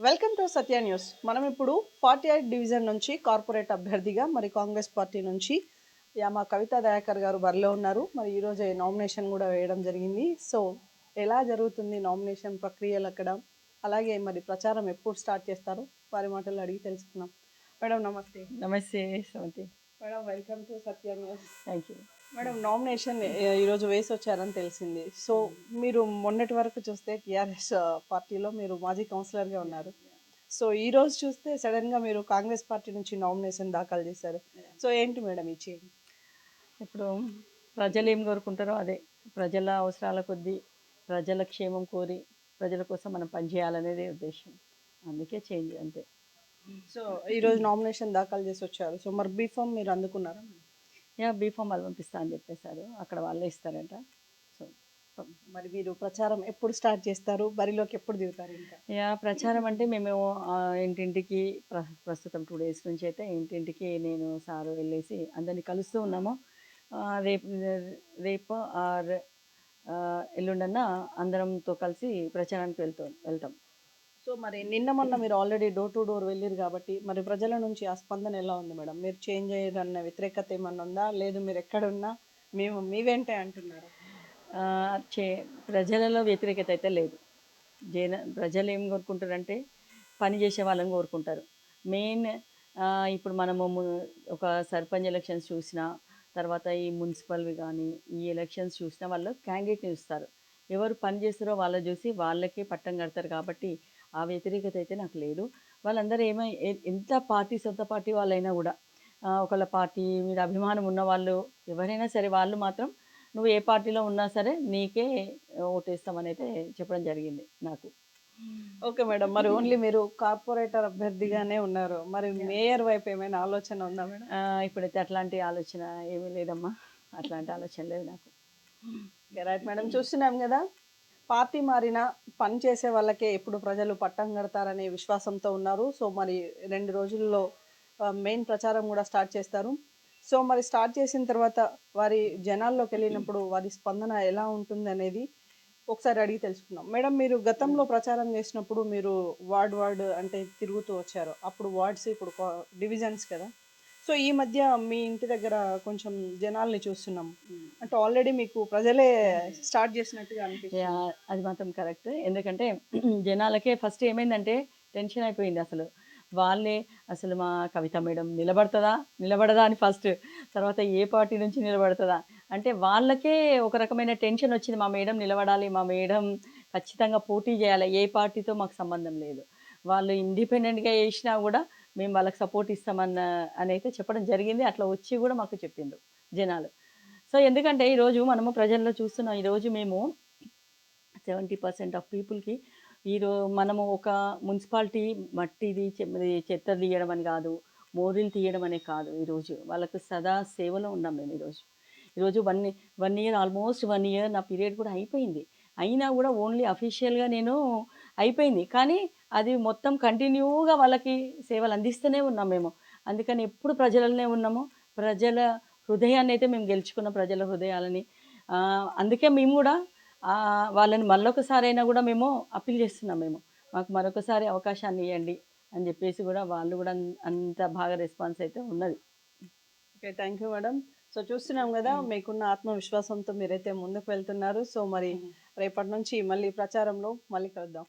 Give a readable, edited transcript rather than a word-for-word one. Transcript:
Welcome to Satya news. మనం ఇప్పుడు 48 division నుంచి కార్పొరేట్ అభ్యర్థిగా మరి కాంగ్రెస్ పార్టీ నుంచి మా కవితా దయాకర్ గారు బరిలో ఉన్నారు. మరి ఈరోజు నామినేషన్ కూడా వేయడం జరిగింది. సో ఎలా జరుగుతుంది నామినేషన్ ప్రక్రియలు అక్కడ, అలాగే మరి ప్రచారం ఎప్పుడు స్టార్ట్ చేస్తారు, వారి మాటలు అడిగి తెలుసుకున్నాం. మేడం నమస్తే. నమస్తే Sravanthi. Madam welcome to Satya news. Thank you. Madam nomination ఈరోజు వేసి వచ్చారని తెలిసింది. సో మీరు మొన్నటి వరకు చూస్తే టీఆర్ఎస్ పార్టీలో మీరు మాజీ కౌన్సిలర్గా ఉన్నారు. సో ఈరోజు చూస్తే సడన్గా మీరు కాంగ్రెస్ పార్టీ నుంచి నామినేషన్ దాఖలు చేశారు. సో ఏంటి మేడం ఈ చేంజ్? ఇప్పుడు ప్రజలు ఏం కోరుకుంటారో అదే, ప్రజల అవసరాల కొద్దీ ప్రజల క్షేమం కోరి ప్రజల కోసం మనం పనిచేయాలనేదే ఉద్దేశం. అందుకే చేంజ్ అంతే. సో ఈరోజు నామినేషన్ దాఖలు చేసి వచ్చారు. సో మరి బీఫామ్ మీరు అందుకున్నారా? బీఫామ్ వాళ్ళు పంపిస్తా అని చెప్పేశారు, అక్కడ వాళ్ళే ఇస్తారంట. సో మరి మీరు ప్రచారం ఎప్పుడు స్టార్ట్ చేస్తారు, బరిలోకి ఎప్పుడు దిగుతారు? ఇంకా ప్రచారం అంటే మేము ఇంటింటికి ప్రస్తుతం 2 days నుంచి అయితే ఇంటింటికి నేను సారు వెళ్ళేసి అందరినీ కలుస్తూ ఉన్నాము. రేపు రేపు ఆర్ ఎల్లుండన్నా అందరంతో కలిసి ప్రచారానికి వెళ్తాం. సో మరి నిన్న మొన్న మీరు ఆల్రెడీ డోర్ టు డోర్ వెళ్ళారు కాబట్టి మరి ప్రజల నుంచి ఆ స్పందన ఎలా ఉంది మేడం? మీరు చేంజ్ అయ్యారన్న వ్యతిరేకత ఏమన్నా ఉందా, లేదు మీరు ఎక్కడున్నా మేము మీ వెంటే అంటున్నారు? ప్రజలలో వ్యతిరేకత అయితే లేదు. ప్రజలు ఏం కోరుకుంటారంటే పని చేసే వాళ్ళని కోరుకుంటారు. మెయిన్ ఇప్పుడు మనము ఒక సర్పంచ్ ఎలక్షన్స్ చూసినా, తర్వాత ఈ మున్సిపల్వి కానీ ఈ ఎలక్షన్స్ చూసినా వాళ్ళు క్యాండిడేట్ని చూస్తారు. ఎవరు పని చేస్తారో వాళ్ళని చూసి వాళ్ళకే పట్టం కడతారు. కాబట్టి ఆ వ్యతిరేకత అయితే నాకు లేదు. వాళ్ళందరూ ఎంత సొంత పార్టీ వాళ్ళైనా కూడా ఒకళ్ళ పార్టీ మీద అభిమానం ఉన్న వాళ్ళు ఎవరైనా సరే వాళ్ళు మాత్రం నువ్వు ఏ పార్టీలో ఉన్నా సరే నీకే ఓటేస్తామని అయితే చెప్పడం జరిగింది నాకు. Okay madam. మరి ఓన్లీ మీరు కార్పొరేటర్ అభ్యర్థిగానే ఉన్నారు, మరి మేయర్ వైపు ఏమైనా ఆలోచన ఉందా మేడం? ఇప్పుడైతే అట్లాంటి ఆలోచన ఏమీ లేదమ్మా, అట్లాంటి ఆలోచన లేదు నాకు. Right madam. చూస్తున్నాం కదా, పార్టీ మారిన పని చేసే వాళ్ళకే ఎప్పుడు ప్రజలు పట్టం కడతారనే విశ్వాసంతో ఉన్నారు. సో మరి 2 రోజుల్లో మెయిన్ ప్రచారం కూడా స్టార్ట్ చేస్తారు. సో మరి స్టార్ట్ చేసిన తర్వాత వారి జనాల్లోకి వెళ్ళినప్పుడు వారి స్పందన ఎలా ఉంటుంది అనేది ఒకసారి అడిగి తెలుసుకుందాం. మేడం, మీరు గతంలో ప్రచారం చేసినప్పుడు మీరు వార్డ్ అంటే తిరుగుతూ వచ్చారు. అప్పుడు వార్డ్స్, ఇప్పుడు డివిజన్స్ కదా. సో ఈ మధ్య మీ ఇంటి దగ్గర కొంచెం జనాల్ని చూస్తున్నాం, అంటే ఆల్రెడీ మీకు ప్రజలే స్టార్ట్ చేసినట్టుగా అనిపిస్తుంది. అది మాత్రం కరెక్ట్. ఎందుకంటే జనాలకే ఫస్ట్ ఏమైందంటే టెన్షన్ అయిపోయింది. వాళ్ళే అసలు మా కవిత మేడం నిలబడదా అని ఫస్ట్, తర్వాత ఏ పార్టీ నుంచి నిలబడుతుందా అంటే వాళ్ళకే ఒక రకమైన టెన్షన్ వచ్చింది. మా మేడం నిలబడాలి, మా మేడం ఖచ్చితంగా పోటీ చేయాలి, ఏ పార్టీతో మాకు సంబంధం లేదు, వాళ్ళు ఇండిపెండెంట్గా చేసినా కూడా మేము వాళ్ళకి సపోర్ట్ అని అయితే చెప్పడం జరిగింది. అట్లా వచ్చి కూడా మాకు చెప్పిండ్రు జనాలు. సో ఎందుకంటే ఈరోజు మనము ప్రజల్లో చూస్తున్నాం, ఈరోజు మేము 70% ఆఫ్ పీపుల్కి మనము ఒక మున్సిపాలిటీ మట్టిది చెత్త తీయడం అని కాదు, మోరీలు తీయడం అనే కాదు, ఈరోజు వాళ్ళకు సదా సేవలో ఉన్నాం మేము. ఈరోజు 1 year ఆల్మోస్ట్ 1 year నా పీరియడ్ కూడా అయిపోయింది. అయినా కూడా ఓన్లీ అఫీషియల్గా నేను అయిపోయింది, కానీ అది మొత్తం కంటిన్యూగా వాళ్ళకి సేవలు అందిస్తూనే ఉన్నాం మేము. అందుకని ఎప్పుడు ప్రజలనే ఉన్నాము. ప్రజల హృదయాన్ని అయితే మేము గెలుచుకున్న ప్రజల హృదయాలని. అందుకే మేము కూడా వాళ్ళని మళ్ళొకసారైనా కూడా మేము అప్పీల్ చేస్తున్నాం. మాకు మరొకసారి అవకాశాన్ని ఇవ్వండి అని చెప్పేసి కూడా వాళ్ళు కూడా అంత బాగా రెస్పాన్స్ అయితే ఉన్నది. Okay, thank you madam. So చూస్తున్నాం కదా, మీకున్న ఆత్మవిశ్వాసంతో మీరైతే ముందుకు వెళ్తున్నారు. సో మరి రేపటి నుంచి మళ్ళీ ప్రచారంలో మళ్ళీ కలుద్దాం.